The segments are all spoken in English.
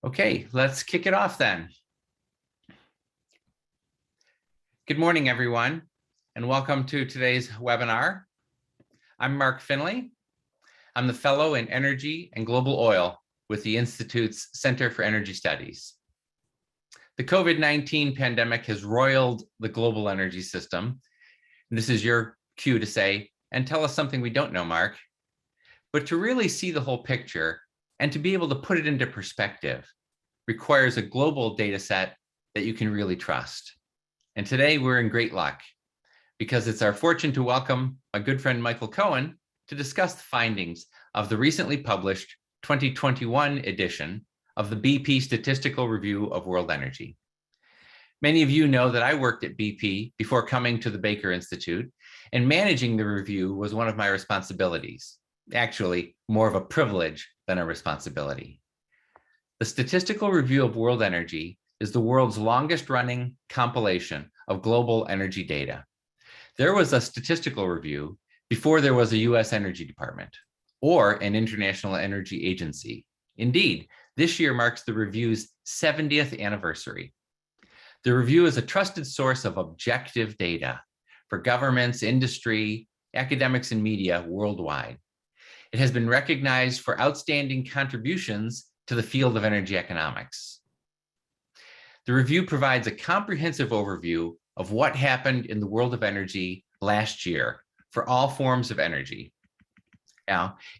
Okay, let's kick it off then. Good morning, everyone, and welcome to today's webinar. I'm Mark Finley. I'm the Fellow in Energy and Global Oil with the Institute's Center for Energy Studies. The COVID-19 pandemic has roiled the global energy system. And this is your cue to say, and tell us something we don't know, Mark. But to really see the whole picture and to be able to put it into perspective requires a global data set that you can really trust. And today we're in great luck because it's our fortune to welcome my good friend Michael Cohen to discuss the findings of the recently published 2021 edition of the BP Statistical Review of World Energy. Many of you know that I worked at BP before coming to the Baker Institute, and managing the review was one of my responsibilities. Actually, more of a privilege than a responsibility. The Statistical Review of World Energy is the world's longest running compilation of global energy data. There was a statistical review before there was a US Energy Department or an International Energy Agency. Indeed, this year marks the review's 70th anniversary. The review is a trusted source of objective data for governments, industry, academics, and media worldwide. It has been recognized for outstanding contributions to the field of energy economics. The review provides a comprehensive overview of what happened in the world of energy last year for all forms of energy.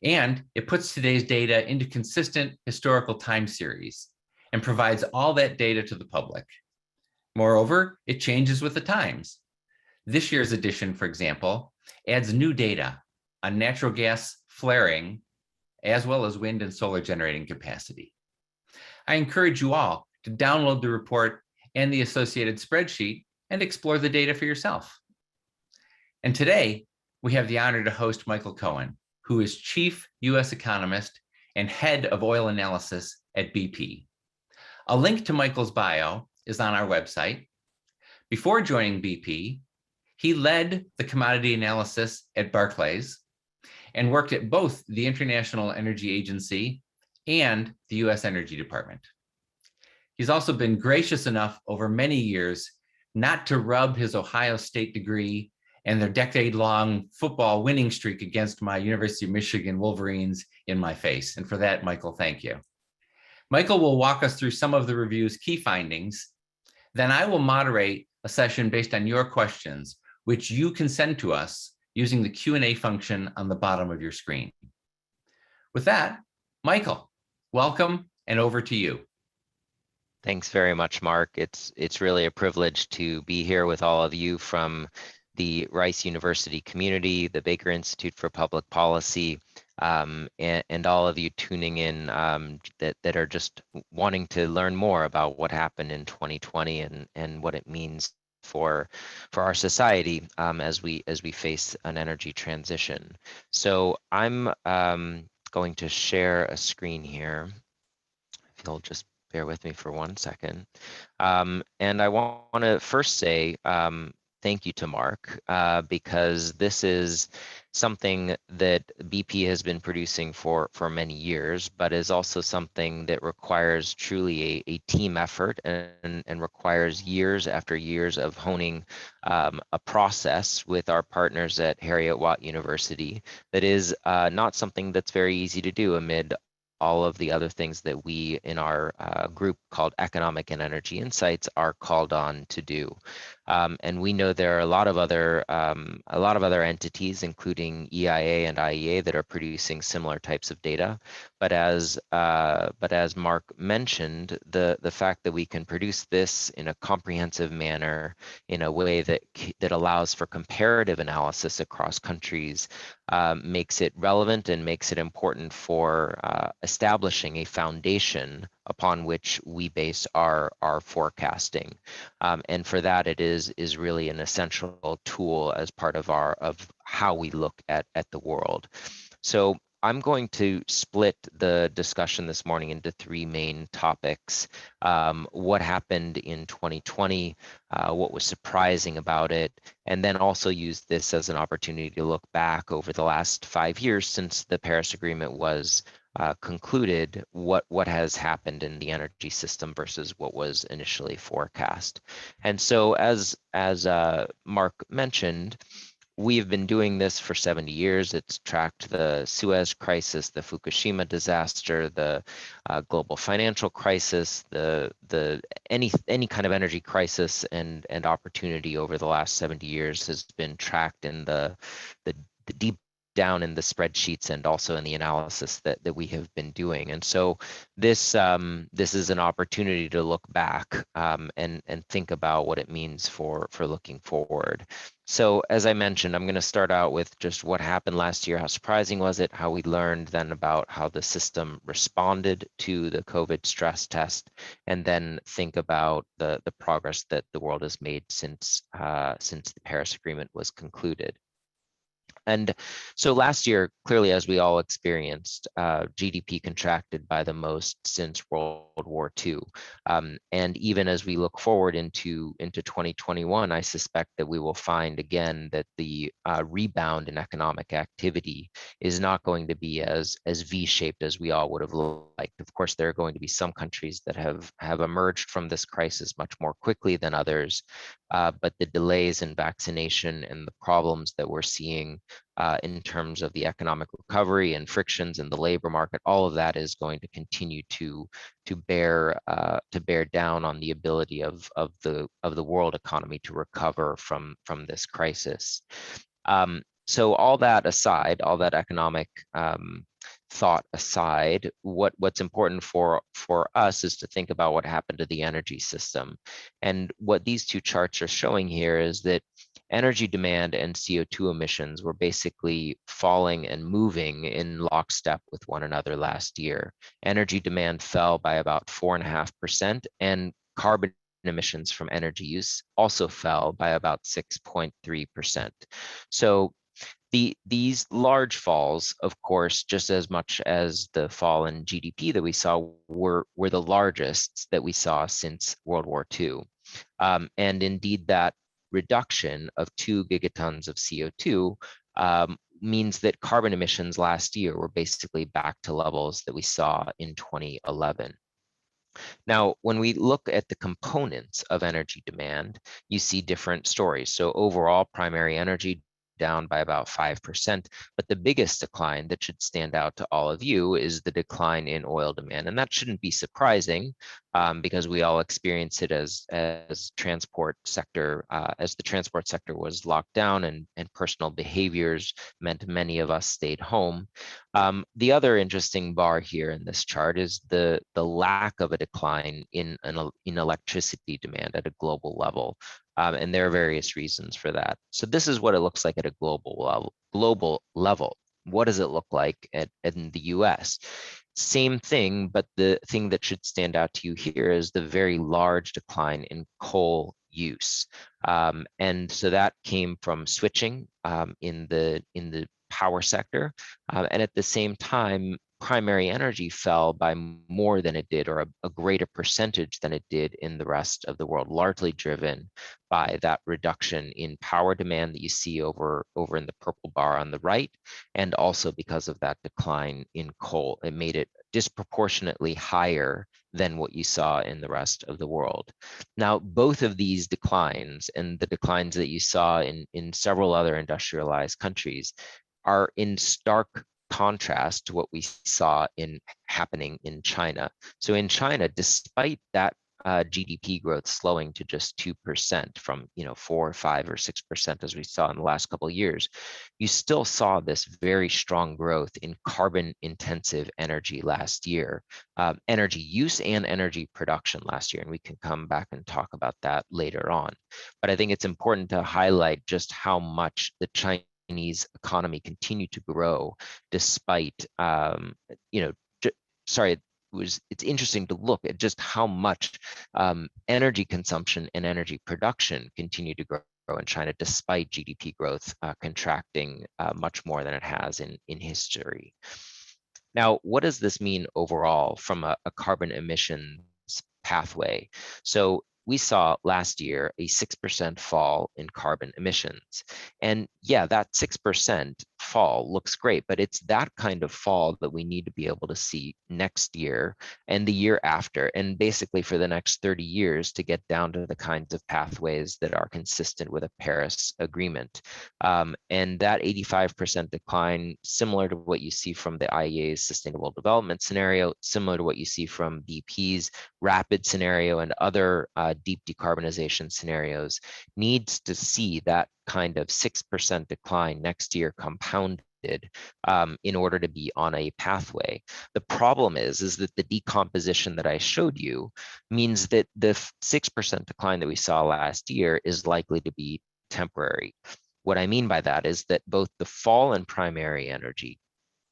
And it puts today's data into consistent historical time series and provides all that data to the public. Moreover, it changes with the times. This year's edition, for example, adds new data on natural gas flaring, as well as wind and solar generating capacity. I encourage you all to download the report and the associated spreadsheet and explore the data for yourself. And today, we have the honor to host Michael Cohen, who is Chief US Economist and Head of Oil Analysis at BP. A link to Michael's bio is on our website. Before joining BP, he led the commodity analysis at Barclays and worked at both the International Energy Agency and the US Energy Department. He's also been gracious enough over many years not to rub his Ohio State degree and their decade-long football winning streak against my University of Michigan Wolverines in my face. And for that, Michael, thank you. Michael will walk us through some of the review's key findings. Then I will moderate a session based on your questions, which you can send to us using the Q&A function on the bottom of your screen. With that, Michael, welcome and over to you. Thanks very much, Mark. It's really a privilege to be here with all of you from the Rice University community, the Baker Institute for Public Policy, and all of you tuning in that are just wanting to learn more about what happened in 2020 and what it means for our society as we face an energy transition. So I'm going to share a screen here. If you'll just bear with me for 1 second. And I want to first say thank you to Mark because this is something that BP has been producing for many years, but is also something that requires truly a team effort and requires years after years of honing a process with our partners at Heriot-Watt University that is not something that's very easy to do amid all of the other things that we in our group called Economic and Energy Insights are called on to do. And we know there are a lot of other entities, including EIA and IEA, that are producing similar types of data. But as Mark mentioned, the fact that we can produce this in a comprehensive manner, in a way that allows for comparative analysis across countries, makes it relevant and makes it important for establishing a foundation upon which we base our forecasting. And for that, it is really an essential tool as part of how we look at the world. So I'm going to split the discussion this morning into three main topics. What happened in 2020, what was surprising about it, and then also use this as an opportunity to look back over the last 5 years since the Paris Agreement was concluded what has happened in the energy system versus what was initially forecast. And so, as Mark mentioned, we've been doing this for 70 years. It's tracked the Suez crisis, the Fukushima disaster, the global financial crisis, the any kind of energy crisis and opportunity over the last 70 years has been tracked in the, the deep down in the spreadsheets and also in the analysis that we have been doing. And so this is an opportunity to look back and think about what it means for looking forward. So as I mentioned, I'm going to start out with just what happened last year. How surprising was it? How we learned then about how the system responded to the COVID stress test, and then think about the progress that the world has made since the Paris Agreement was concluded. And so last year, clearly, as we all experienced, GDP contracted by the most since World War II. And even as we look forward into 2021, I suspect that we will find again that the rebound in economic activity is not going to be as V-shaped as we all would have liked. Of course, there are going to be some countries that have emerged from this crisis much more quickly than others, but the delays in vaccination and the problems that we're seeing in terms of the economic recovery and frictions in the labor market, all of that is going to continue to bear down on the ability of the world economy to recover from this crisis. So all that aside, all that economic thought aside, what's important for us is to think about what happened to the energy system. And what these two charts are showing here is that energy demand and CO2 emissions were basically falling and moving in lockstep with one another last year. Energy demand fell by about 4.5%, and carbon emissions from energy use also fell by about 6.3%. So these large falls, of course, just as much as the fall in GDP that we saw, were the largest that we saw since World War II. And indeed, that reduction of 2 gigatons of CO2 means that carbon emissions last year were basically back to levels that we saw in 2011. Now, when we look at the components of energy demand, you see different stories. So overall, primary energy down by about 5%. But the biggest decline that should stand out to all of you is the decline in oil demand. And that shouldn't be surprising because we all experience it as transport sector, as the transport sector was locked down and personal behaviors meant many of us stayed home. The other interesting bar here in this chart is the lack of a decline in electricity demand at a global level. And there are various reasons for that. So this is what it looks like at a global level. What does it look like in the US? Same thing, but the thing that should stand out to you here is the very large decline in coal use. And so that came from switching in the power sector. And at the same time, primary energy fell by more than it did, or a greater percentage than it did in the rest of the world, largely driven by that reduction in power demand that you see over in the purple bar on the right, and also because of that decline in coal. It made it disproportionately higher than what you saw in the rest of the world. Now, both of these declines and the declines that you saw in several other industrialized countries are in stark contrast to what we saw happening in China. So in China, despite that GDP growth slowing to just 2% from 4, 5, or 6% as we saw in the last couple of years, you still saw this very strong growth in carbon intensive energy last year, energy use and energy production last year. And we can come back and talk about that later on. But I think it's important to highlight just how much the Chinese economy continued to grow despite, it's interesting to look at just how much energy consumption and energy production continued to grow in China despite GDP growth contracting much more than it has in history. Now, what does this mean overall from a carbon emissions pathway? So we saw last year a 6% fall in carbon emissions. And yeah, that 6% fall looks great, but it's that kind of fall that we need to be able to see next year and the year after, and basically for the next 30 years to get down to the kinds of pathways that are consistent with a Paris Agreement. And that 85% decline, similar to what you see from the IEA's Sustainable Development Scenario, similar to what you see from BP's Rapid Scenario and other deep decarbonization scenarios, needs to see that kind of 6% decline next year compounded in order to be on a pathway. The problem is that the decomposition that I showed you means that the 6% decline that we saw last year is likely to be temporary. What I mean by that is that both the fall in primary energy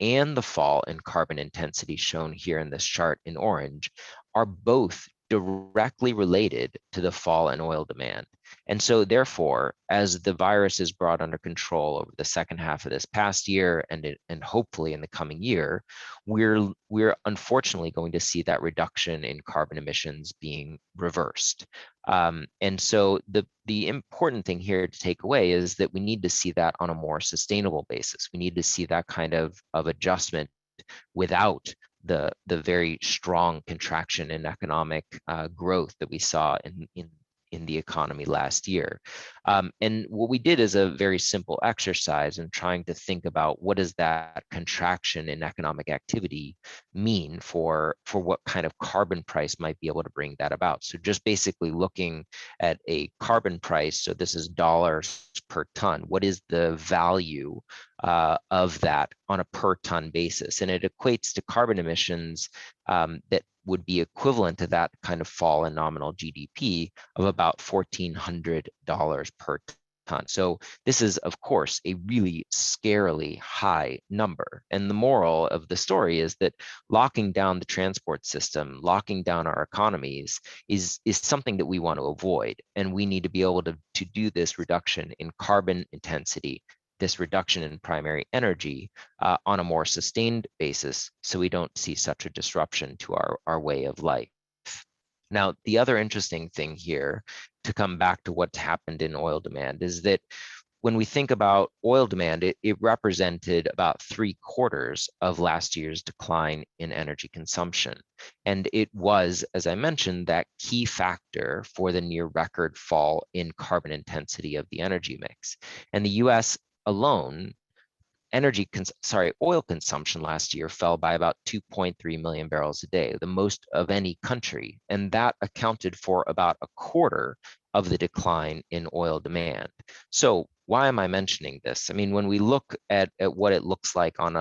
and the fall in carbon intensity shown here in this chart in orange are both directly related to the fall in oil demand. And so therefore, as the virus is brought under control over the second half of this past year and hopefully in the coming year, we're unfortunately going to see that reduction in carbon emissions being reversed. And so the important thing here to take away is that we need to see that on a more sustainable basis. We need to see that kind of adjustment without the very strong contraction in economic growth that we saw in the economy last year. And what we did is a very simple exercise in trying to think about what does that contraction in economic activity mean for what kind of carbon price might be able to bring that about. So just basically looking at a carbon price, so this is dollars per ton, what is the value of that on a per ton basis? And it equates to carbon emissions that would be equivalent to that kind of fall in nominal GDP of about $1,400 per ton. So this is, of course, a really scarily high number. And the moral of the story is that locking down the transport system, locking down our economies is something that we want to avoid. And we need to be able to do this reduction in carbon intensity, this reduction in primary energy on a more sustained basis so we don't see such a disruption to our way of life. Now, the other interesting thing here, to come back to what's happened in oil demand, is that when we think about oil demand, it represented about 3/4 of last year's decline in energy consumption. And it was, as I mentioned, that key factor for the near record fall in carbon intensity of the energy mix. And the US alone, oil consumption last year fell by about 2.3 million barrels a day, the most of any country. And that accounted for about 1/4 of the decline in oil demand. So why am I mentioning this? I mean, when we look at what it looks like on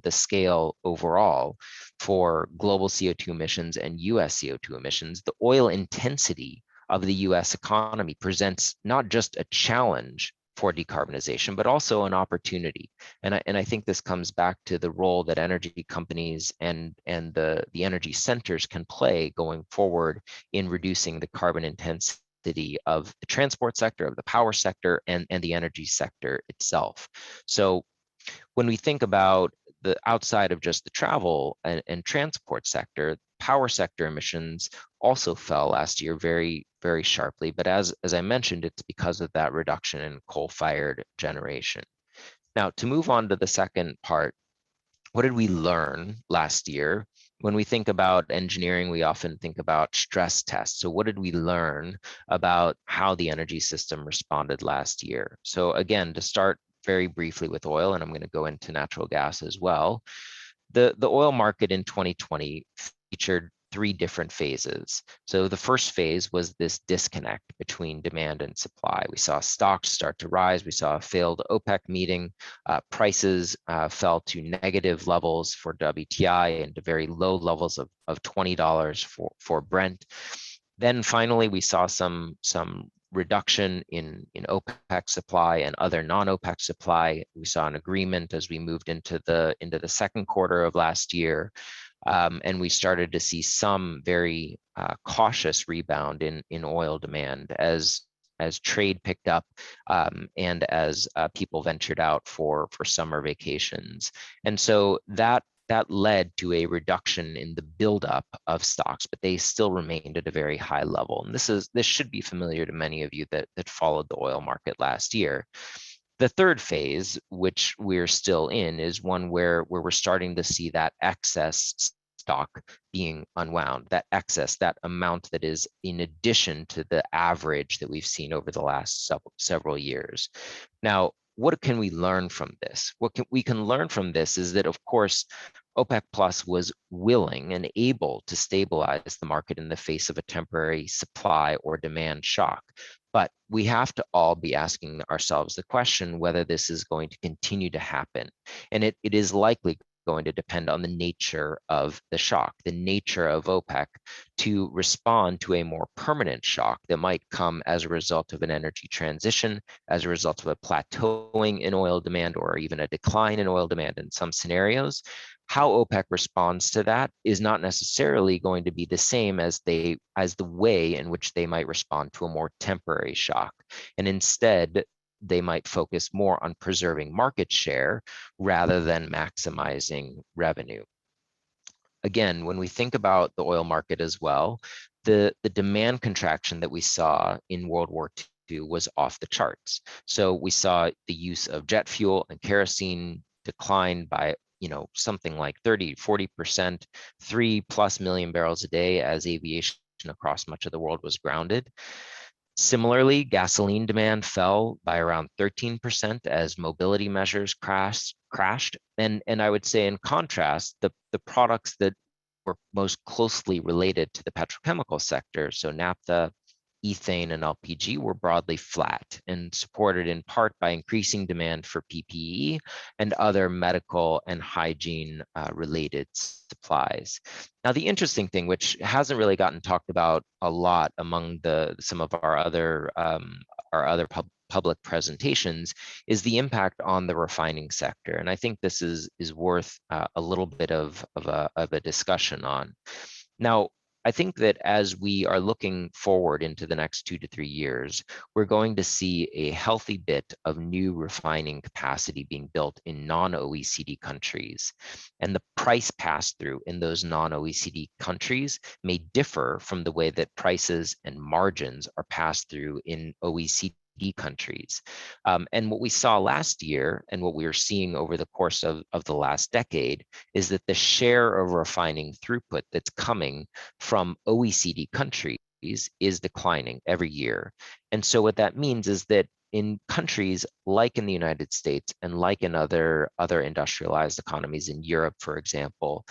the scale overall for global CO2 emissions and US CO2 emissions, the oil intensity of the US economy presents not just a challenge for decarbonization, but also an opportunity. And I think this comes back to the role that energy companies and the energy centers can play going forward in reducing the carbon intensity of the transport sector, of the power sector, and the energy sector itself. So when we think about the outside of just the travel and transport sector, power sector emissions also fell last year very, very sharply. But as I mentioned, it's because of that reduction in coal-fired generation. Now, to move on to the second part, what did we learn last year? When we think about engineering, we often think about stress tests. So what did we learn about how the energy system responded last year? So again, to start very briefly with oil, and I'm going to go into natural gas as well. The oil market in 2020 featured 3 different phases. So the first phase was this disconnect between demand and supply. We saw stocks start to rise. We saw a failed OPEC meeting. Prices fell to negative levels for WTI and to very low levels of $20 for Brent. Then finally, we saw some reduction in OPEC supply and other non-OPEC supply. We saw an agreement as we moved into the second quarter of last year. And we started to see some very cautious rebound in oil demand as trade picked up and as people ventured out for summer vacations. And so that that led to a reduction in the buildup of stocks, but they still remained at a very high level. And this should be familiar to many of you that followed the oil market last year. The third phase, which we're still in, is one where we're starting to see that excess stock being unwound, that excess, that amount that is in addition to the average that we've seen over the last several years. Now, what can we learn from this? We can learn from this is that, of course, OPEC Plus was willing and able to stabilize the market in the face of a temporary supply or demand shock. But we have to all be asking ourselves the question whether this is going to continue to happen. And it is likely going to depend on the nature of the shock, the nature of OPEC to respond to a more permanent shock that might come as a result of an energy transition, as a result of a plateauing in oil demand, or even a decline in oil demand in some scenarios. How OPEC responds to that is not necessarily going to be the same as the way in which they might respond to a more temporary shock. And instead, they might focus more on preserving market share rather than maximizing revenue. Again, when we think about the oil market as well, the demand contraction that we saw in World War II was off the charts. So we saw the use of jet fuel and kerosene decline by something like 30-40%, 3+ million barrels a day as aviation across much of the world was grounded. Similarly, gasoline demand fell by around 13% as mobility measures crashed. And I would say in contrast, the products that were most closely related to the petrochemical sector, so naphtha, ethane, and LPG, were broadly flat and supported in part by increasing demand for PPE and other medical and hygiene related supplies. Now, the interesting thing, which hasn't really gotten talked about a lot among some of our other public presentations, is the impact on the refining sector. And I think this is worth a little bit of a discussion on. Now, I think that as we are looking forward into the next 2 to 3 years, we're going to see a healthy bit of new refining capacity being built in non-OECD countries. And the price pass-through in those non-OECD countries may differ from the way that prices and margins are passed through in OECD countries. And what we saw last year and what we are seeing over the course of the last decade is that the share of refining throughput that's coming from OECD countries is declining every year. And so what that means is that in countries like in the United States and like in other industrialized economies in Europe, for example,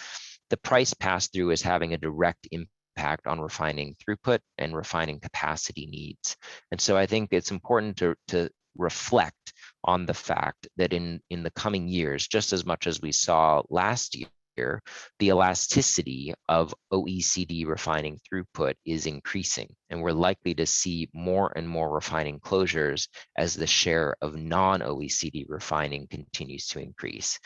the price pass-through is having a direct impact on refining throughput and refining capacity needs. And so I think it's important to reflect on the fact that in the coming years, just as much as we saw last year, the elasticity of OECD refining throughput is increasing, and we're likely to see more and more refining closures as the share of non-OECD refining continues to increase.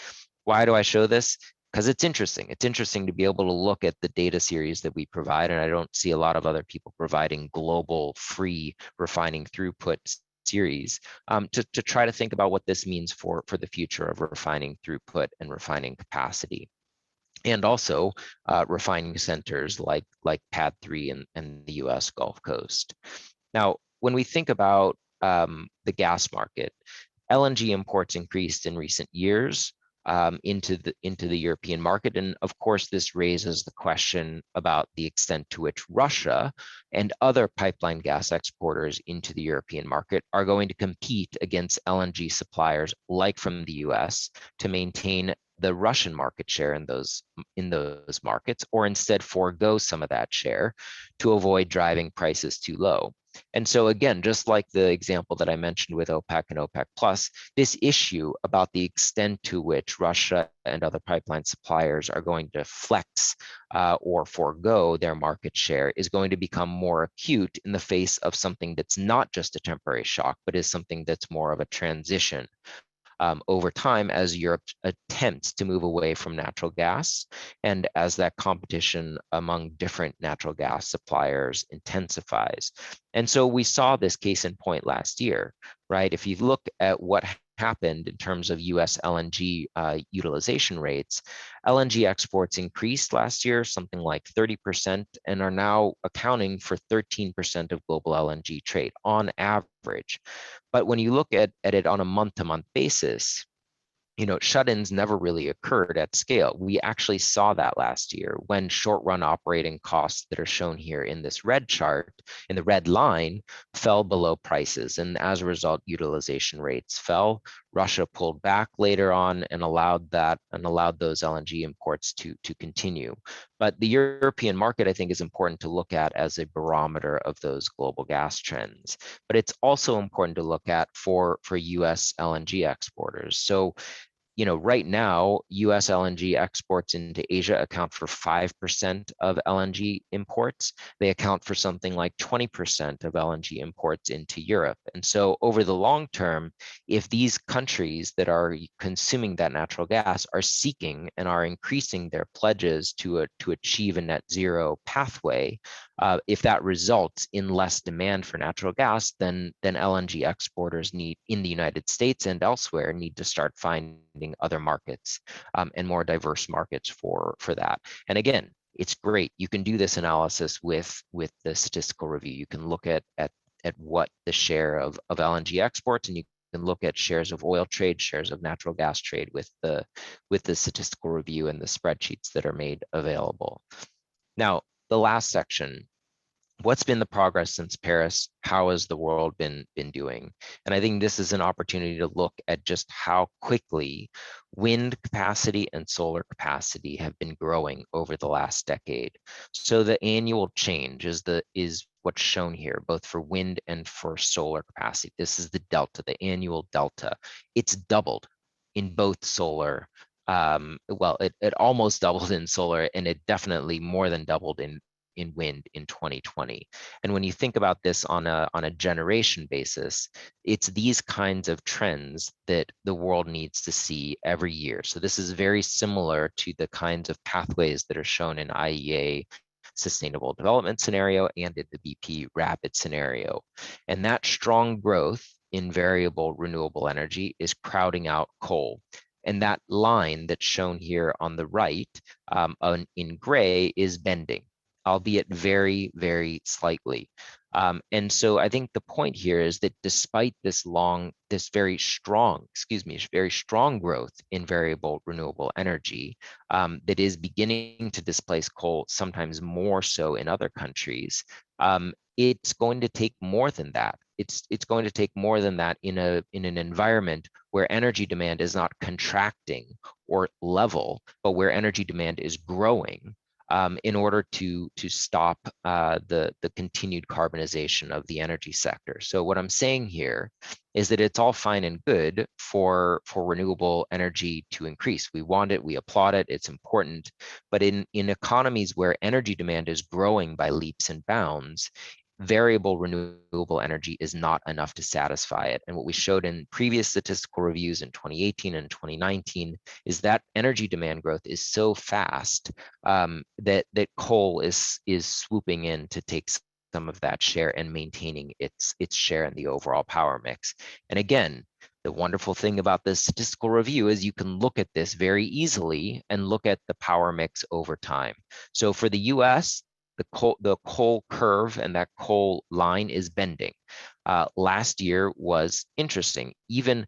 Why do I show this? Because it's interesting. It's interesting to be able to look at the data series that we provide, and I don't see a lot of other people providing global free refining throughput series to try to think about what this means for the future of refining throughput and refining capacity. And also refining centers like PADD 3 and the US Gulf Coast. Now, when we think about the gas market, LNG imports increased in recent years into the European market. And of course, this raises the question about the extent to which Russia and other pipeline gas exporters into the European market are going to compete against LNG suppliers like from the US to maintain the Russian market share in those markets, or instead forego some of that share to avoid driving prices too low. And so again, just like the example that I mentioned with OPEC and OPEC Plus, this issue about the extent to which Russia and other pipeline suppliers are going to flex or forego their market share is going to become more acute in the face of something that's not just a temporary shock, but is something that's more of a transition over time as Europe attempts to move away from natural gas and as that competition among different natural gas suppliers intensifies. And so we saw this case in point last year, right? If you look at what happened in terms of US LNG utilization rates, LNG exports increased last year, something like 30%, and are now accounting for 13% of global LNG trade on average. But when you look at it on a month-to-month basis, shut-ins never really occurred at scale. We actually saw that last year when short-run operating costs that are shown here in this red chart, in the red line, fell below prices. And as a result, utilization rates fell. Russia pulled back later on and allowed those LNG imports to continue. But the European market, I think, is important to look at as a barometer of those global gas trends. But it's also important to look at for US LNG exporters. So right now, US LNG exports into Asia account for 5% of LNG imports. They account for something like 20% of LNG imports into Europe. And so over the long term, if these countries that are consuming that natural gas are seeking and are increasing their pledges to achieve a net zero pathway, if that results in less demand for natural gas, then LNG exporters in the United States and elsewhere need to start finding other markets and more diverse markets for that. And again, it's great. You can do this analysis with the statistical review. You can look at what the share of LNG exports, and you can look at shares of oil trade, shares of natural gas trade with the statistical review and the spreadsheets that are made available. Now, the last section, what's been the progress since Paris? How has the world been doing? And I think this is an opportunity to look at just how quickly wind capacity and solar capacity have been growing over the last decade. So the annual change is what's shown here, both for wind and for solar capacity. This is the delta, the annual delta. It's doubled in both solar. It almost doubled in solar, and it definitely more than doubled in wind in 2020. And when you think about this on a generation basis, it's these kinds of trends that the world needs to see every year. So this is very similar to the kinds of pathways that are shown in IEA Sustainable Development Scenario and in the BP Rapid Scenario. And that strong growth in variable renewable energy is crowding out coal. And that line that's shown here on the right in gray is bending, albeit very, very slightly. And so I think the point here is that despite this very strong growth in variable renewable energy that is beginning to displace coal, sometimes more so in other countries, it's going to take more than that. It's going to take more than that in an environment where energy demand is not contracting or level, but where energy demand is growing. In order to stop the continued carbonization of the energy sector. So what I'm saying here is that it's all fine and good for renewable energy to increase. We want it, we applaud it, it's important. But in economies where energy demand is growing by leaps and bounds, variable renewable energy is not enough to satisfy it. And what we showed in previous statistical reviews in 2018 and 2019 is that energy demand growth is so fast that coal is swooping in to take some of that share and maintaining its share in the overall power mix. And again, the wonderful thing about this statistical review is you can look at this very easily and look at the power mix over time. So for the US, the coal curve and that coal line is bending. Last year was interesting. Even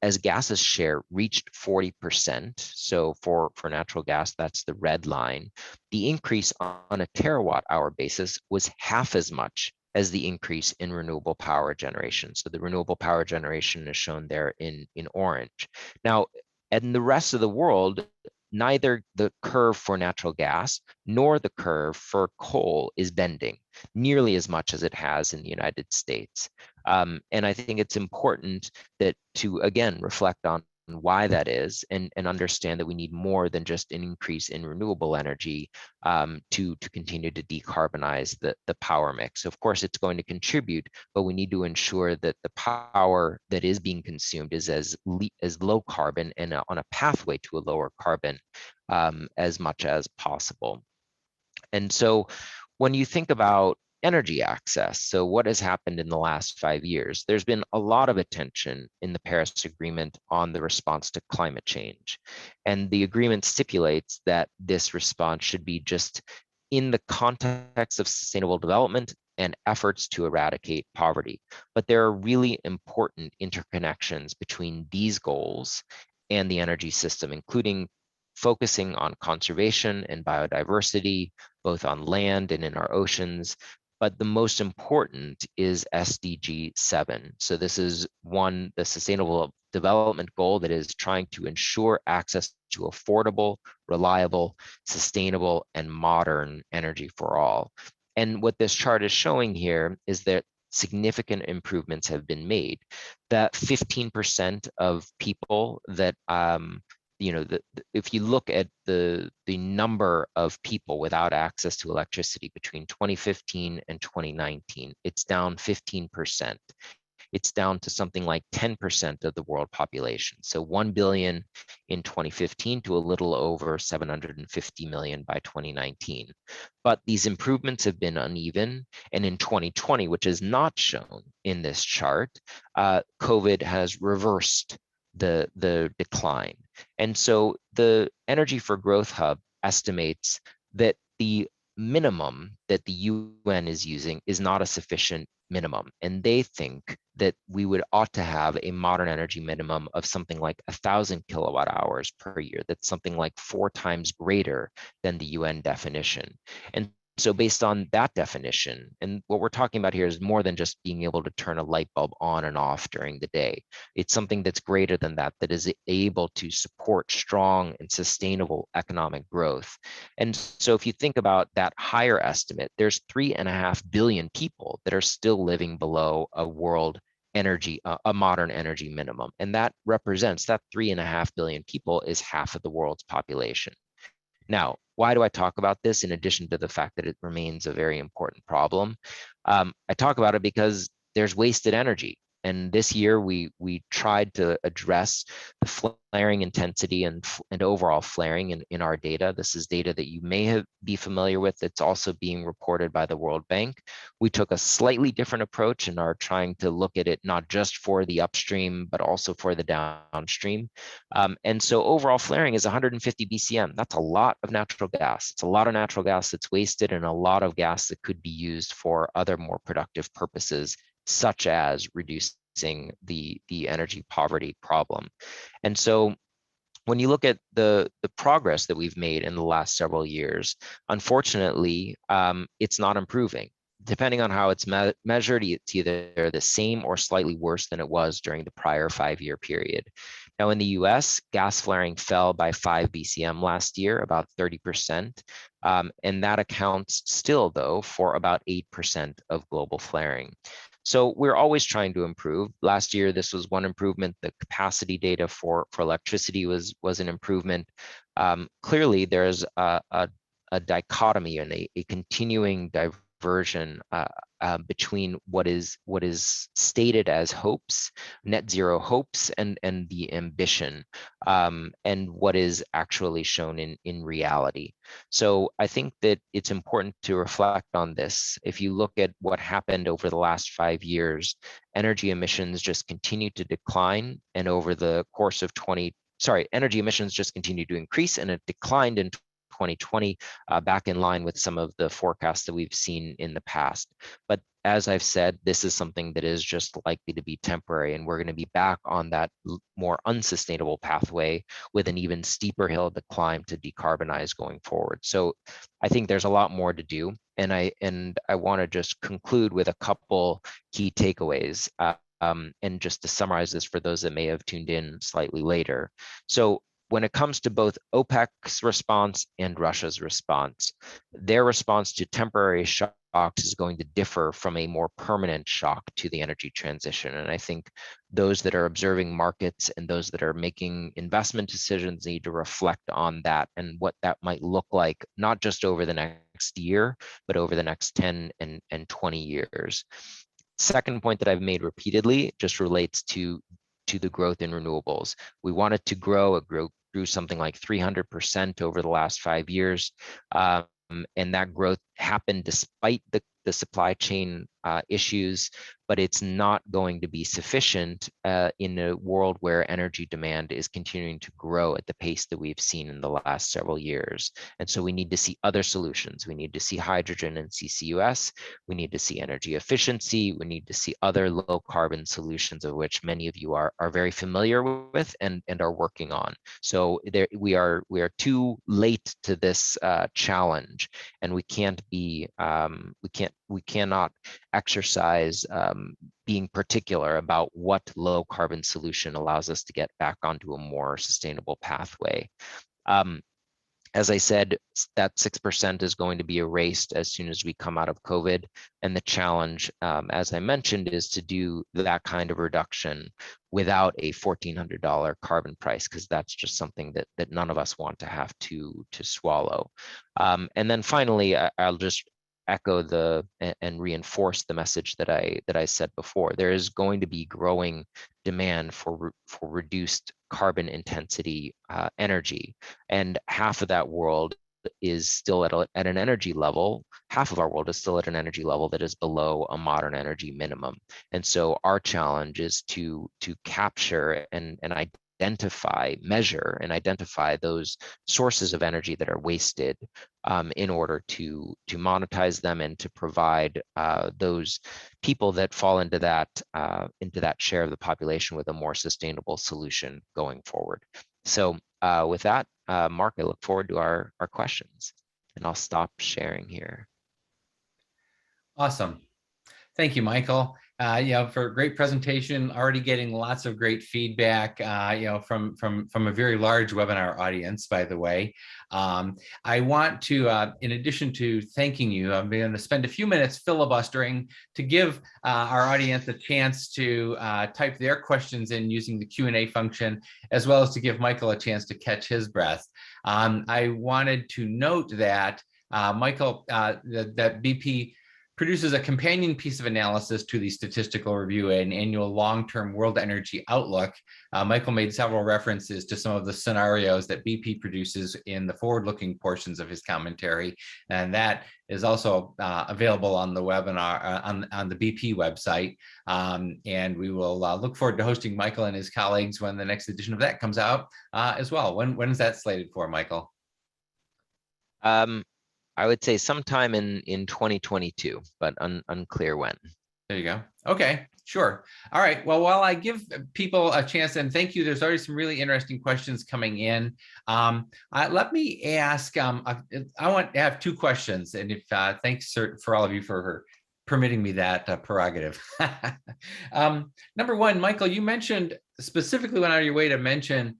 as gas's share reached 40%, so for natural gas, that's the red line, the increase on a terawatt hour basis was half as much as the increase in renewable power generation. So the renewable power generation is shown there in orange. Now, in the rest of the world, neither the curve for natural gas nor the curve for coal is bending nearly as much as it has in the United States. And I think it's important that to, again, reflect on why that is and understand that we need more than just an increase in renewable energy to continue to decarbonize the power mix. Of course, it's going to contribute, but we need to ensure that the power that is being consumed is as low carbon and on a pathway to a lower carbon as much as possible. And so when you think about energy access. So what has happened in the last 5 years? There's been a lot of attention in the Paris Agreement on the response to climate change. And the agreement stipulates that this response should be just in the context of sustainable development and efforts to eradicate poverty. But there are really important interconnections between these goals and the energy system, including focusing on conservation and biodiversity, both on land and in our oceans. But the most important is SDG 7. So this is one, the Sustainable Development Goal that is trying to ensure access to affordable, reliable, sustainable, and modern energy for all. And what this chart is showing here is that significant improvements have been made. That 15% of people that if you look at the number of people without access to electricity between 2015 and 2019, it's down 15%. It's down to something like 10% of the world population. So 1 billion in 2015 to a little over 750 million by 2019. But these improvements have been uneven. And in 2020, which is not shown in this chart, COVID has reversed the decline. And so the Energy for Growth Hub estimates that the minimum that the UN is using is not a sufficient minimum. And they think that we ought to have a modern energy minimum of something like 1,000 kilowatt hours per year. That's something like 4 times greater than the UN definition. And so based on that definition, and what we're talking about here is more than just being able to turn a light bulb on and off during the day. It's something that's greater than that, that is able to support strong and sustainable economic growth. And so if you think about that higher estimate, there's 3.5 billion people that are still living below a world energy, a modern energy minimum. And that represents that 3.5 billion people is half of the world's population. Now, why do I talk about this in addition to the fact that it remains a very important problem? I talk about it because there's wasted energy. And this year we tried to address the flaring intensity and overall flaring in our data. This is data that you may be familiar with. It's also being reported by the World Bank. We took a slightly different approach and are trying to look at it not just for the upstream, but also for the downstream. And so overall flaring is 150 BCM. That's a lot of natural gas. It's a lot of natural gas that's wasted and a lot of gas that could be used for other more productive purposes, such as reducing the energy poverty problem. And so when you look at the progress that we've made in the last several years, unfortunately, it's not improving. Depending on how it's measured, it's either the same or slightly worse than it was during the prior 5-year period. Now in the US, gas flaring fell by 5 BCM last year, about 30%. And that accounts still, though, for about 8% of global flaring. So we're always trying to improve. Last year, this was one improvement. The capacity data for electricity was an improvement. Clearly, there's a dichotomy and a continuing diversion between what is stated as hopes, net zero hopes, and the ambition, and what is actually shown in reality. So I think that it's important to reflect on this. If you look at what happened over the last 5 years, energy emissions just continue to decline, and over the course of energy emissions just continue to increase, and it declined in 2020, back in line with some of the forecasts that we've seen in the past. But as I've said, this is something that is just likely to be temporary, and we're going to be back on that more unsustainable pathway with an even steeper hill to climb to decarbonize going forward. So I think there's a lot more to do, and I want to just conclude with a couple key takeaways. And just to summarize this for those that may have tuned in slightly later. So when it comes to both OPEC's response and Russia's response, their response to temporary shocks is going to differ from a more permanent shock to the energy transition. And I think those that are observing markets and those that are making investment decisions need to reflect on that and what that might look like, not just over the next year, but over the next 10 and 20 years. Second point that I've made repeatedly just relates to the growth in renewables. We wanted to grow. It grew something like 300% over the last 5 years. And that growth happened despite the the supply chain issues, but it's not going to be sufficient in a world where energy demand is continuing to grow at the pace that we've seen in the last several years. And so we need to see other solutions. We need to see hydrogen and CCUS. We need to see energy efficiency. We need to see other low carbon solutions, of which many of you are very familiar with and are working on. So we are too late to this challenge, and we cannot exercise being particular about what low carbon solution allows us to get back onto a more sustainable pathway. As I said, that 6% is going to be erased as soon as we come out of COVID. And the challenge, as I mentioned, is to do that kind of reduction without a $1,400 carbon price, because that's just something that none of us want to have to swallow. And then finally, I'll just echo and reinforce the message that I said before. There is going to be growing demand for reduced carbon intensity energy, and half of that world is still at an energy level. Half of our world is still at an energy level that is below a modern energy minimum. And so our challenge is to capture and measure and identify those sources of energy that are wasted in order to monetize them and to provide those people that fall into that share of the population with a more sustainable solution going forward. So with that, Mark, I look forward to our questions, and I'll stop sharing here. Awesome. Thank you, Michael. For a great presentation, already getting lots of great feedback, from a very large webinar audience, by the way. I want to, in addition to thanking you, I'm going to spend a few minutes filibustering to give our audience a chance to type their questions in using the Q&A function, as well as to give Michael a chance to catch his breath. I wanted to note that Michael, that BP produces a companion piece of analysis to the Statistical Review, an annual long-term world energy outlook. Michael made several references to some of the scenarios that BP produces in the forward-looking portions of his commentary, and that is also available on the webinar on the BP website. And we will look forward to hosting Michael and his colleagues when the next edition of that comes out as well. When is that slated for, Michael? I would say sometime in 2022, but unclear when. There you go. Okay, sure. All right. Well, while I give people a chance, and thank you, there's already some really interesting questions coming in. Let me ask, I want to have two questions, and if thanks for all of you for permitting me that prerogative. Number one, Michael, you mentioned specifically went out of your way to mention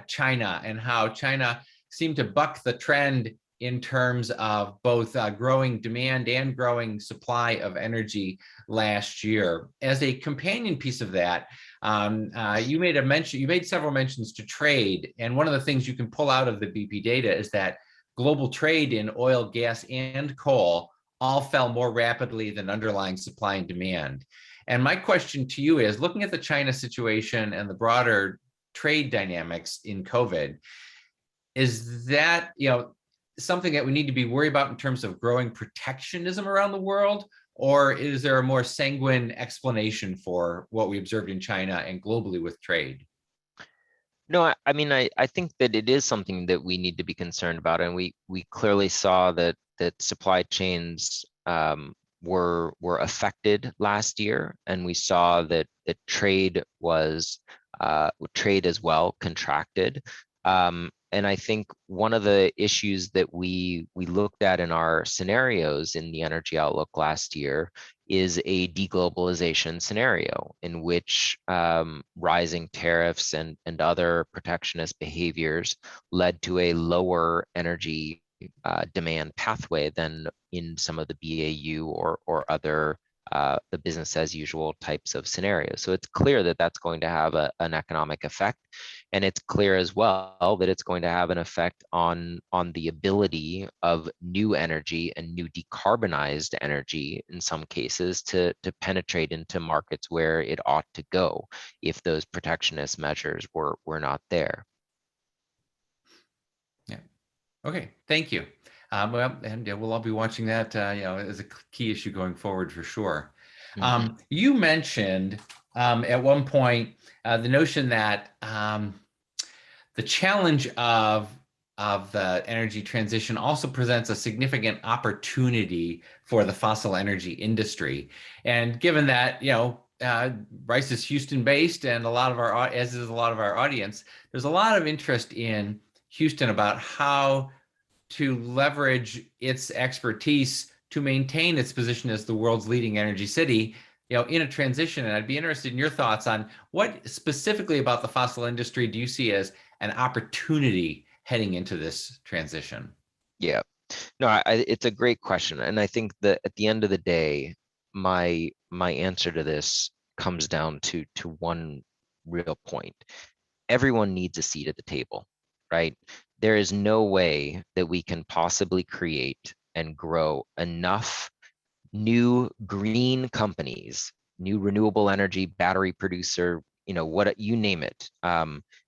China and how China seemed to buck the trend in terms of both growing demand and growing supply of energy last year. As a companion piece of that, you made several mentions to trade, and one of the things you can pull out of the BP data is that global trade in oil, gas, and coal all fell more rapidly than underlying supply and demand. And my question to you is, looking at the China situation and the broader trade dynamics in COVID, is that, something that we need to be worried about in terms of growing protectionism around the world, or is there a more sanguine explanation for what we observed in China and globally with trade? No, I mean, I think that it is something that we need to be concerned about, and we clearly saw that supply chains were affected last year, and we saw that trade as well contracted. And I think one of the issues that we looked at in our scenarios in the energy outlook last year is a deglobalization scenario in which rising tariffs and other protectionist behaviors led to a lower energy demand pathway than in some of the BAU or other the business as usual types of scenarios. So it's clear that that's going to have an economic effect. And it's clear as well that it's going to have an effect on the ability of new energy and new decarbonized energy in some cases to penetrate into markets where it ought to go if those protectionist measures were not there. Yeah. Okay, thank you. Well, and we'll all be watching that, as a key issue going forward for sure. Mhm. You mentioned at one point the notion that the challenge of the energy transition also presents a significant opportunity for the fossil energy industry. And given that, Rice is Houston based and as is a lot of our audience, there's a lot of interest in Houston about how to leverage its expertise to maintain its position as the world's leading energy city, in a transition. And I'd be interested in your thoughts on what specifically about the fossil industry do you see as an opportunity heading into this transition? Yeah. No, it's a great question, and I think that at the end of the day, my answer to this comes down to one real point. Everyone needs a seat at the table, right? There is no way that we can possibly create and grow enough new green companies, new renewable energy battery producer, what you name it.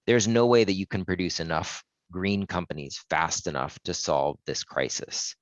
There's no way that you can produce enough green companies fast enough to solve this crisis.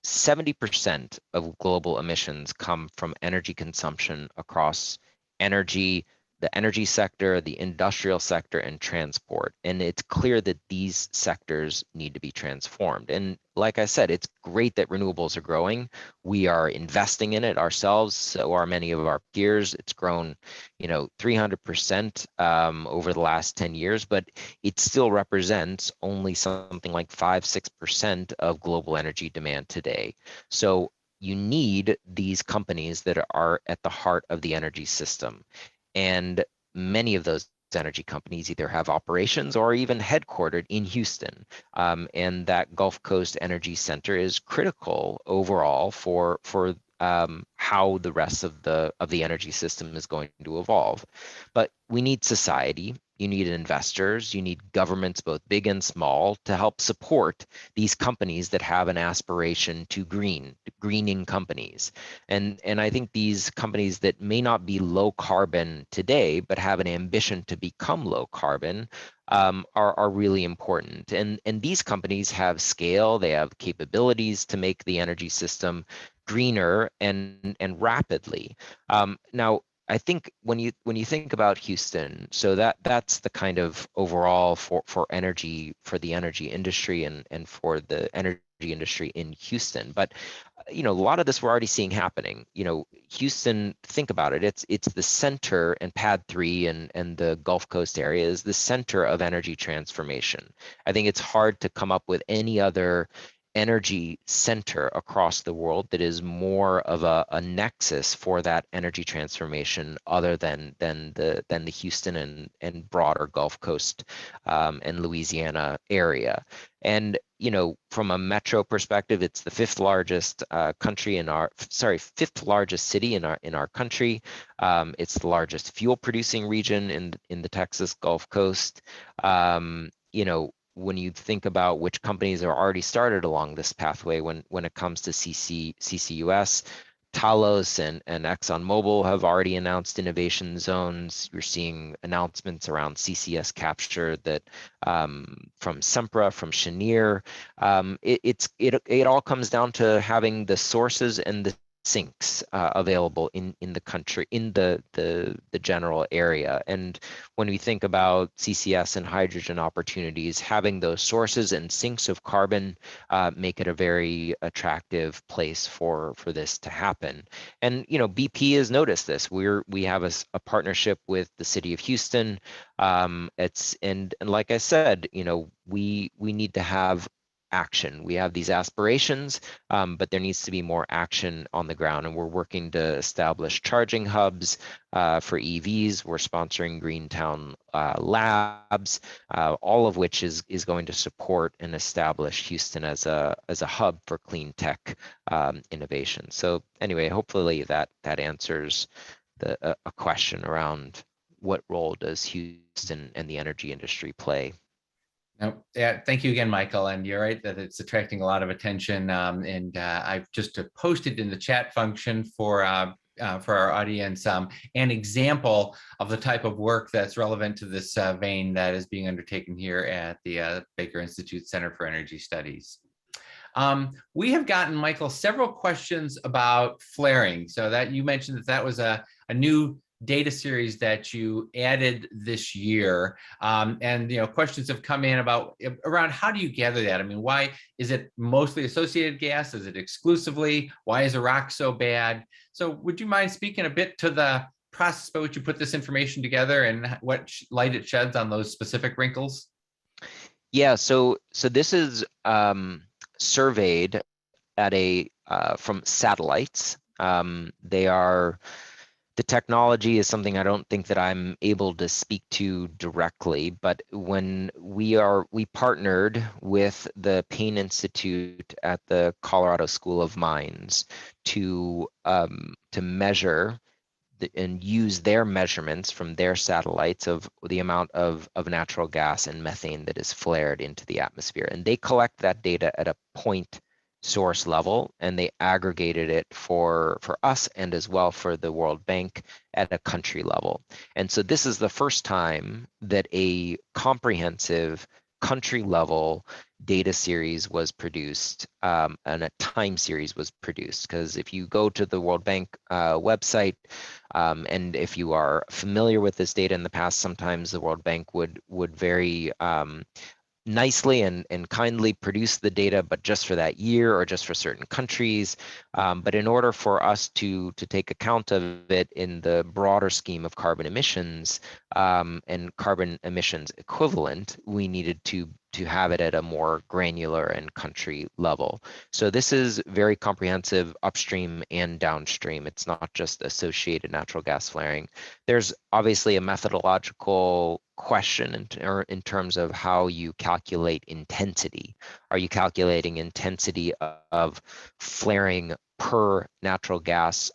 70% of global emissions come from energy consumption across energy, the energy sector, the industrial sector, and transport. And it's clear that these sectors need to be transformed. And like I said, it's great that renewables are growing. We are investing in it ourselves. So are many of our peers. It's grown, 300% over the last 10 years, but it still represents only something like 5-6% of global energy demand today. So you need these companies that are at the heart of the energy system. And many of those energy companies either have operations or even headquartered in Houston. And that Gulf Coast Energy Center is critical overall for how the rest of the energy system is going to evolve. But we need society, you need investors, you need governments, both big and small, to help support these companies that have an aspiration to greening companies. And I think these companies that may not be low carbon today, but have an ambition to become low carbon, are really important. And these companies have scale, they have capabilities to make the energy system greener and rapidly. Now, I think when you think about Houston, so that's the kind of overall for energy, for the energy industry and for the energy industry in Houston. But a lot of this we're already seeing happening. Houston, think about it. It's the center, and Pad 3 and the Gulf Coast area is the center of energy transformation. I think it's hard to come up with any other energy center across the world that is more of a nexus for that energy transformation other than the Houston and broader Gulf Coast and Louisiana area. And from a metro perspective, it's the fifth largest fifth largest city in our country. It's the largest fuel producing region in the Texas Gulf Coast. When you think about which companies are already started along this pathway when it comes to CCUS, Talos and ExxonMobil have already announced innovation zones. You're seeing announcements around CCS capture that from Sempra, from Cheniere. It all comes down to having the sources and the sinks available in the country, in the general area. And when we think about CCS and hydrogen opportunities, having those sources and sinks of carbon make it a very attractive place for this to happen. And BP has noticed this. We have a partnership with the city of Houston. And like I said, we need to have action. We have these aspirations, but there needs to be more action on the ground. And we're working to establish charging hubs for EVs. We're sponsoring Greentown Labs, all of which is going to support and establish Houston as a hub for clean tech innovation. So anyway, hopefully that answers a question around what role does Houston and the energy industry play. No, yeah, thank you again, Michael. And you're right that it's attracting a lot of attention. And I've just posted in the chat function for our audience an example of the type of work that's relevant to this vein that is being undertaken here at the Baker Institute Center for Energy Studies. We have gotten, Michael, several questions about flaring. So that you mentioned that was a new data series that you added this year. And questions have come in about around how do you gather that? I mean, why is it mostly associated gas? Is it exclusively? Why is Iraq so bad? So would you mind speaking a bit to the process by which you put this information together and what light it sheds on those specific wrinkles? Yeah, so this is surveyed at from satellites. They are The technology is something I don't think that I'm able to speak to directly, but when we partnered with the Payne Institute at the Colorado School of Mines to measure and use their measurements from their satellites of the amount of natural gas and methane that is flared into the atmosphere. And they collect that data at a point source level, and they aggregated it for us and as well for the World Bank at a country level. And so this is the first time that a comprehensive country level data series was produced, and a time series was produced. Because if you go to the World Bank website, and if you are familiar with this data in the past, sometimes the World Bank would very nicely and kindly produce the data, but just for that year or just for certain countries. But in order for us to take account of it in the broader scheme of carbon emissions and carbon emissions equivalent, we needed to have it at a more granular and country level. So this is very comprehensive upstream and downstream. It's not just associated natural gas flaring. There's obviously a methodological question in terms of how you calculate intensity. Are you calculating intensity of flaring per natural gas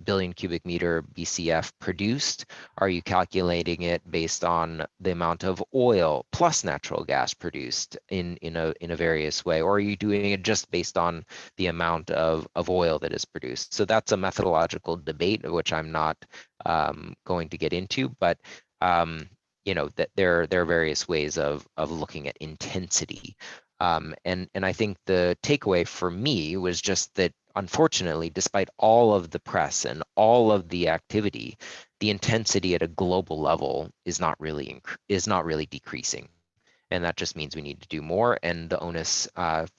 billion cubic meter BCF produced? Are you calculating it based on the amount of oil plus natural gas produced in a various way? Or are you doing it just based on the amount of oil that is produced? So that's a methodological debate, which I'm not going to get into, but that there are various ways of looking at intensity. And I think the takeaway for me was just that, unfortunately, despite all of the press and all of the activity, the intensity at a global level is not really decreasing. And that just means we need to do more. And the onus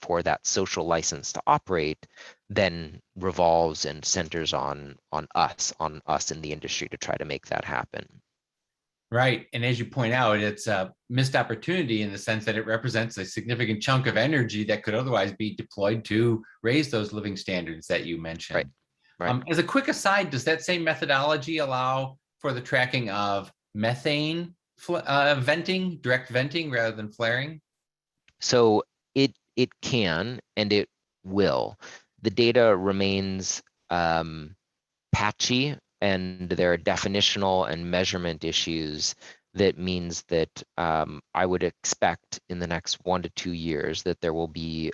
for that social license to operate then revolves and centers on us in the industry to try to make that happen. Right. And as you point out, it's a missed opportunity in the sense that it represents a significant chunk of energy that could otherwise be deployed to raise those living standards that you mentioned. Right. As a quick aside, does that same methodology allow for the tracking of methane venting, direct venting rather than flaring? So it can and it will. The data remains patchy, and there are definitional and measurement issues that means that I would expect in the next 1 to 2 years that there will be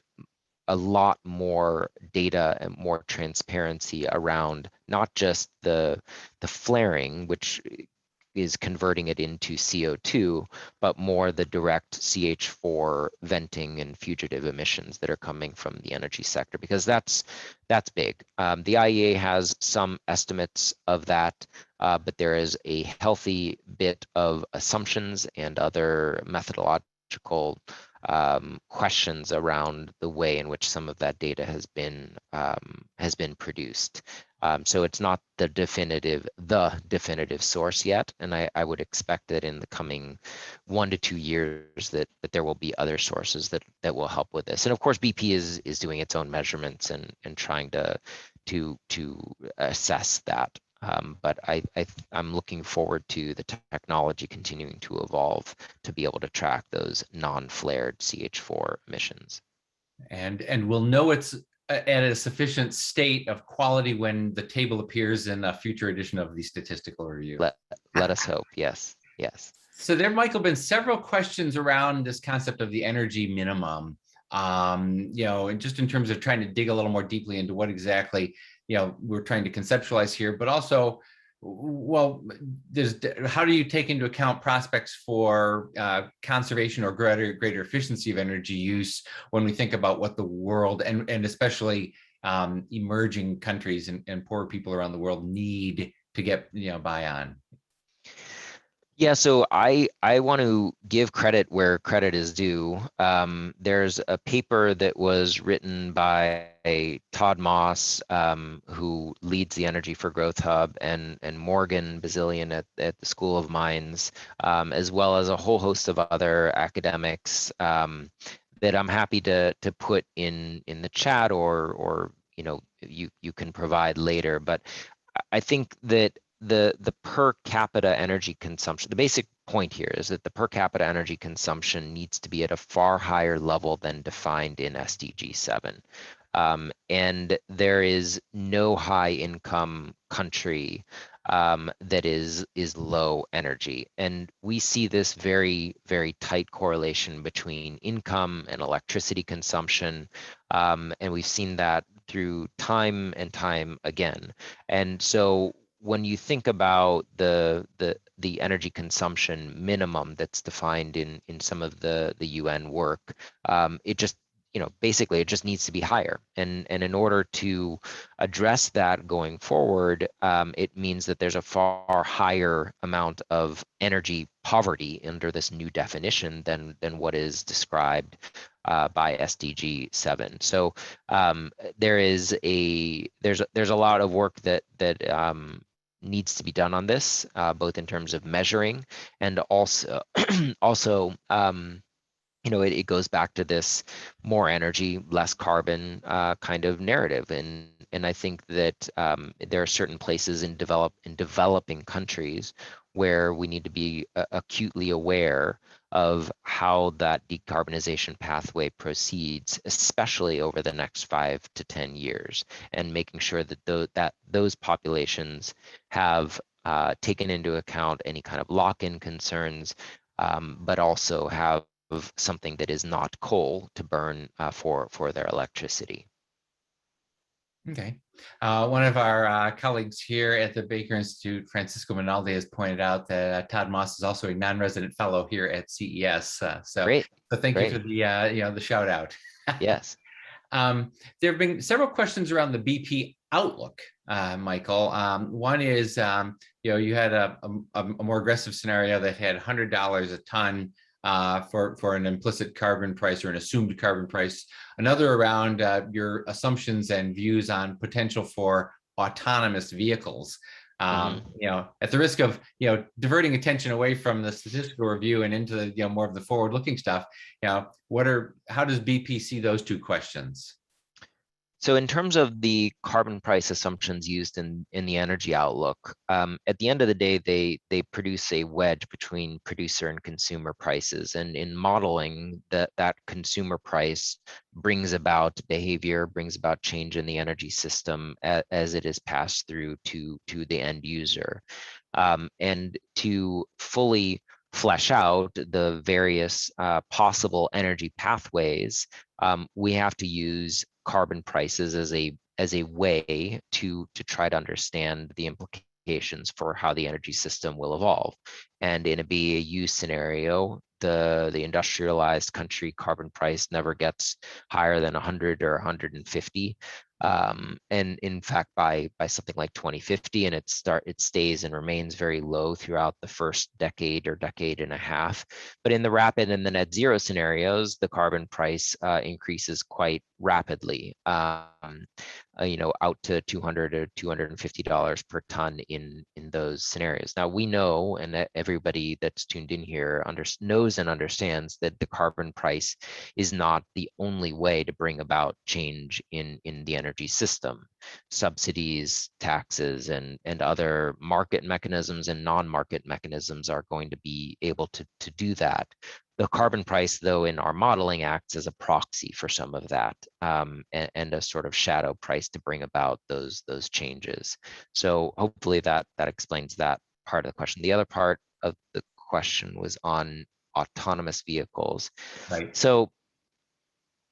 a lot more data and more transparency around not just the flaring, which is converting it into CO2, but more the direct CH4 venting and fugitive emissions that are coming from the energy sector, because that's big. The IEA has some estimates of that, but there is a healthy bit of assumptions and other methodological questions around the way in which some of that data has been produced. So it's not the definitive source yet, and I would expect that in the coming 1 to 2 years that there will be other sources that will help with this. And of course, BP is doing its own measurements and trying to assess that. But I'm looking forward to the technology continuing to evolve to be able to track those non-flared CH4 emissions. And we'll know it's at a sufficient state of quality when the table appears in a future edition of the Statistical Review. Let us hope. Yes. So there, Michael, been several questions around this concept of the energy minimum. And just in terms of trying to dig a little more deeply into what exactly we're trying to conceptualize here, but also Well, how do you take into account prospects for conservation or greater efficiency of energy use when we think about what the world and especially emerging countries and poor people around the world need to get by on? Yeah, so I want to give credit where credit is due. There's a paper that was written by Todd Moss, who leads the Energy for Growth Hub, and Morgan Bazillion at the School of Mines, as well as a whole host of other academics that I'm happy to put in the chat, or you can provide later. But I think that the per capita energy consumption, the basic point here is that the per capita energy consumption needs to be at a far higher level than defined in SDG 7. And there is no high income country that is low energy. And we see this very, very tight correlation between income and electricity consumption. And we've seen that through time and time again. And so when you think about the energy consumption minimum that's defined in some of the UN work, it just basically it just needs to be higher. And in order to address that going forward, it means that there's a far higher amount of energy poverty under this new definition than what is described by SDG 7. So there's a lot of work that needs to be done on this, both in terms of measuring and also it goes back to this more energy, less carbon kind of narrative. And I think that there are certain places in developing countries where we need to be acutely aware of how that decarbonization pathway proceeds, especially over the next 5 to 10 years, and making sure that those populations have taken into account any kind of lock-in concerns, but also have something that is not coal to burn for their electricity. Okay. One of our colleagues here at the Baker Institute, Francisco Minaldi, has pointed out that Todd Moss is also a non-resident fellow here at CES. Great. So thank you Great. for the shout out. Yes. There have been several questions around the BP outlook, Michael. One is, you had a more aggressive scenario that had $100 a ton for an implicit carbon price or an assumed carbon price. Another around your assumptions and views on potential for autonomous vehicles. At the risk of diverting attention away from the statistical review and into the more of the forward-looking stuff, how does BP see those two questions? So in terms of the carbon price assumptions used in the energy outlook, at the end of the day, they produce a wedge between producer and consumer prices. And in modeling, that consumer price brings about behavior, brings about change in the energy system as it is passed through to the end user. And to fully flesh out the various possible energy pathways, we have to use carbon prices as a way to try to understand the implications for how the energy system will evolve. And in a BAU scenario, the industrialized country carbon price never gets higher than 100 or 150. And in fact, by something like 2050, and it stays and remains very low throughout the first decade or decade and a half. But in the rapid and the net zero scenarios, the carbon price increases quite rapidly, out to $200 or $250 per ton in those scenarios. Now we know, and everybody that's tuned in here knows and understands that the carbon price is not the only way to bring about change in the energy system. Subsidies, taxes, and other market mechanisms and non-market mechanisms are going to be able to do that. The carbon price, though, in our modeling acts as a proxy for some of that, and a sort of shadow price to bring about those changes. So hopefully that explains that part of the question. The other part of the question was on autonomous vehicles. Right. So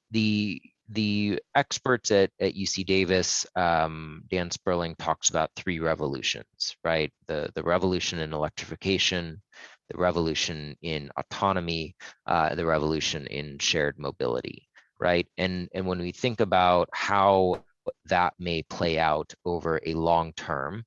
the the experts at UC Davis, Dan Sperling talks about three revolutions, right? The revolution in electrification, the revolution in autonomy, the revolution in shared mobility, right? And when we think about how that may play out over a long term,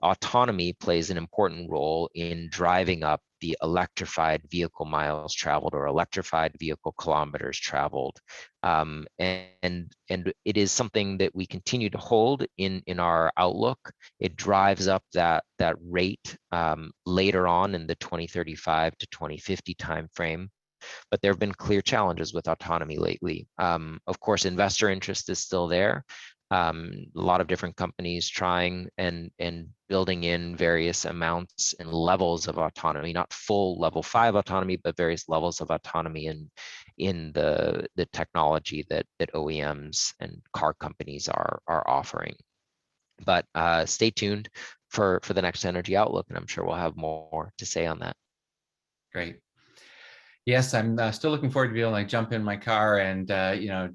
autonomy plays an important role in driving up the electrified vehicle miles traveled or electrified vehicle kilometers traveled. And it is something that we continue to hold in our outlook. It drives up that rate later on in the 2035 to 2050 timeframe. But there have been clear challenges with autonomy lately. Of course, investor interest is still there. A lot of different companies trying and building in various amounts and levels of autonomy, not full level 5 autonomy, but various levels of autonomy in the technology that OEMs and car companies are offering. But stay tuned for the next energy outlook, and I'm sure we'll have more to say on that. Great. Yes, I'm still looking forward to being able to jump in my car and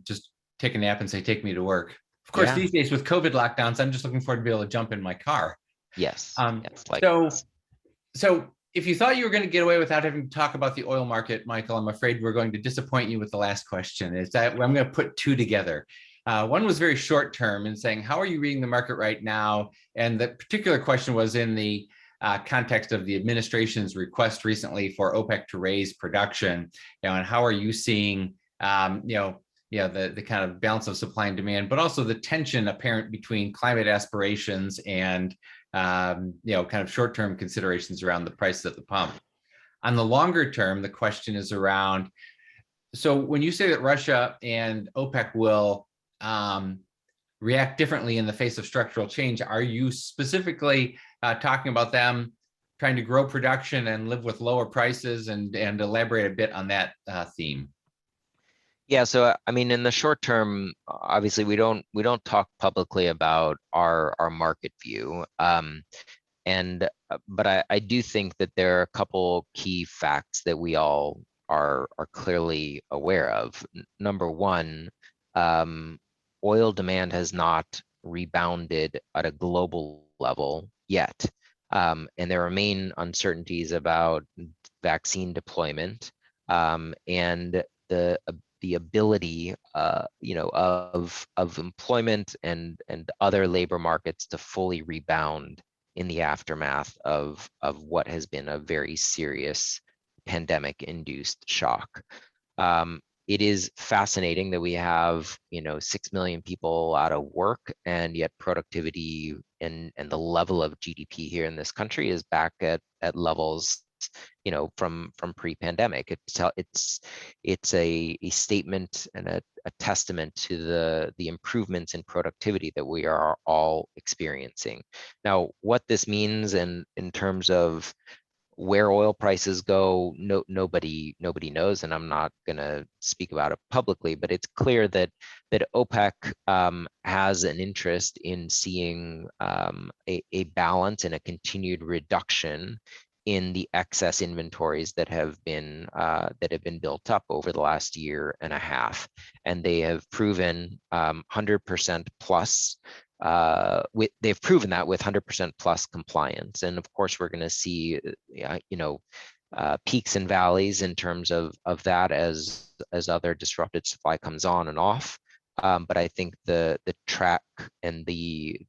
just take a nap and say, take me to work. Of course, these days with COVID lockdowns, I'm just looking forward to be able to jump in my car. Yes. So if you thought you were going to get away without having to talk about the oil market, Michael, I'm afraid we're going to disappoint you with the last question. Is that I'm going to put two together. One was very short term in saying, how are you reading the market right now? And the particular question was in the context of the administration's request recently for OPEC to raise production, and how are you seeing, the kind of balance of supply and demand, but also the tension apparent between climate aspirations and, kind of short-term considerations around the price at the pump. On the longer term, the question is around, so when you say that Russia and OPEC will react differently in the face of structural change, are you specifically talking about them trying to grow production and live with lower prices, and elaborate a bit on that theme? Yeah, so I mean, in the short term, obviously we don't talk publicly about our market view, but I do think that there are a couple key facts that we all are clearly aware of. Number one, oil demand has not rebounded at a global level yet, and there remain uncertainties about vaccine deployment, and the ability, of employment and other labor markets to fully rebound in the aftermath of what has been a very serious pandemic-induced shock. It is fascinating that we have 6 million people out of work, and yet productivity and the level of GDP here in this country is back at levels from pre-pandemic. It's a statement and a testament to the improvements in productivity that we are all experiencing. Now, what this means in terms of where oil prices go, nobody knows, and I'm not going to speak about it publicly, but it's clear that OPEC has an interest in seeing a balance and a continued reduction in the excess inventories that have been built up over the last year and a half, and they have proven 100% plus. They've proven that with 100% plus compliance, and of course we're going to see peaks and valleys in terms of that as other disrupted supply comes on and off. But I think the track and the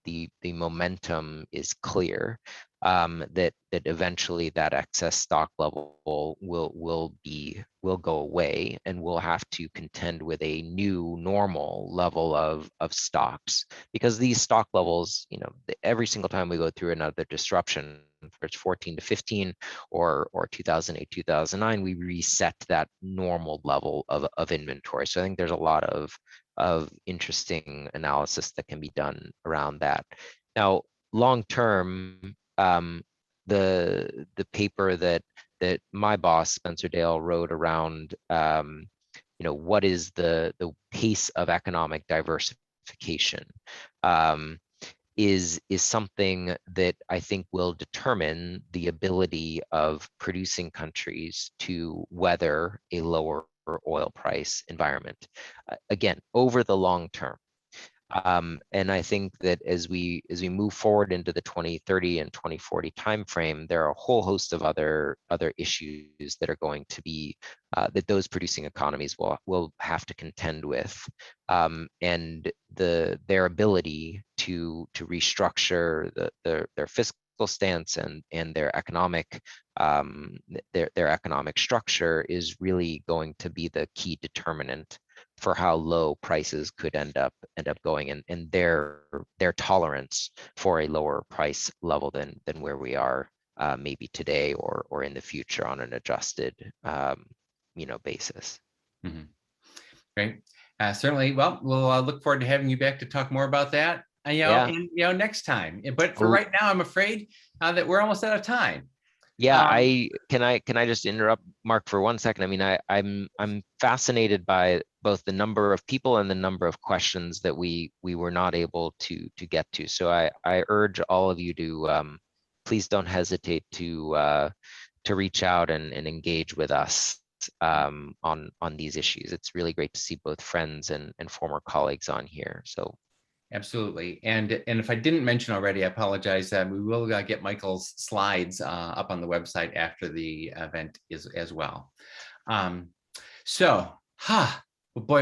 momentum is clear, that eventually that excess stock level will go away, and we'll have to contend with a new normal level of stocks, because these stock levels, every single time we go through another disruption, whether it's 14 to 15 or 2008, 2009, we reset that normal level of inventory. So I think there's a lot of interesting analysis that can be done around that. Now, long term, the paper that my boss Spencer Dale wrote around what is the pace of economic diversification, is something that I think will determine the ability of producing countries to weather a lower oil price environment, again, over the long term. And I think that as we move forward into the 2030 and 2040 timeframe, there are a whole host of other issues that are going to be that those producing economies will have to contend with, and their ability to restructure their fiscal stance and their economic economic structure is really going to be the key determinant for how low prices could end up going, and their tolerance for a lower price level than where we are maybe today or in the future on an adjusted basis. Mm-hmm. Great. Certainly. Well, we'll look forward to having you back to talk more about that. Yeah. And next time. But for right now, I'm afraid that we're almost out of time. Yeah, can I just interrupt, Mark, for 1 second? I mean, I'm fascinated by both the number of people and the number of questions that we were not able to get to. So I urge all of you to please don't hesitate to reach out and engage with us on these issues. It's really great to see both friends and former colleagues on here. So. Absolutely. And if I didn't mention already, I apologize. We will get Michael's slides up on the website after the event as well. Boy,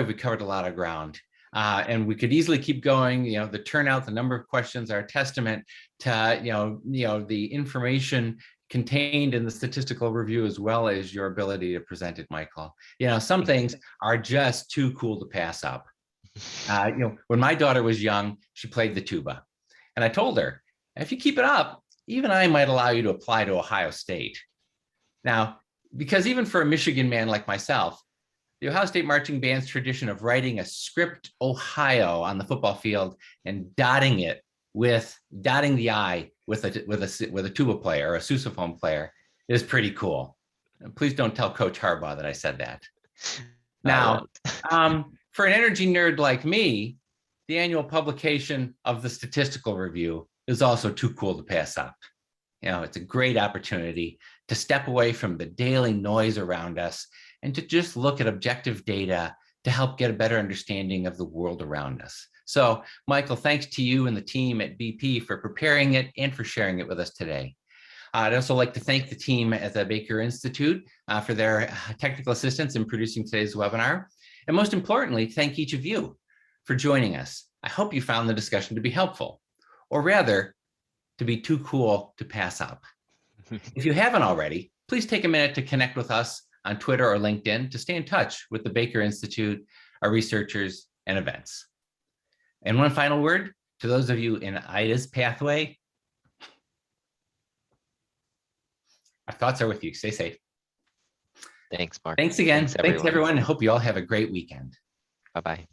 we covered a lot of ground. And we could easily keep going. The turnout, the number of questions are a testament to the information contained in the statistical review, as well as your ability to present it, Michael. Some things are just too cool to pass up. When my daughter was young, she played the tuba. And I told her, if you keep it up, even I might allow you to apply to Ohio State. Now, because even for a Michigan man like myself, the Ohio State marching band's tradition of writing a script Ohio on the football field and dotting the I with a tuba player or a sousaphone player is pretty cool. And please don't tell Coach Harbaugh that I said that. Now, for an energy nerd like me, the annual publication of the Statistical Review is also too cool to pass up. It's a great opportunity to step away from the daily noise around us and to just look at objective data to help get a better understanding of the world around us. So, Michael, thanks to you and the team at BP for preparing it and for sharing it with us today. I'd also like to thank the team at the Baker Institute for their technical assistance in producing today's webinar. And most importantly, thank each of you for joining us. I hope you found the discussion to be helpful, or rather, to be too cool to pass up. If you haven't already, please take a minute to connect with us on Twitter or LinkedIn to stay in touch with the Baker Institute, our researchers, and events. And one final word to those of you in IDA's pathway. Our thoughts are with you. Stay safe. Thanks, Mark. Thanks again. Thanks everyone. I hope you all have a great weekend. Bye-bye.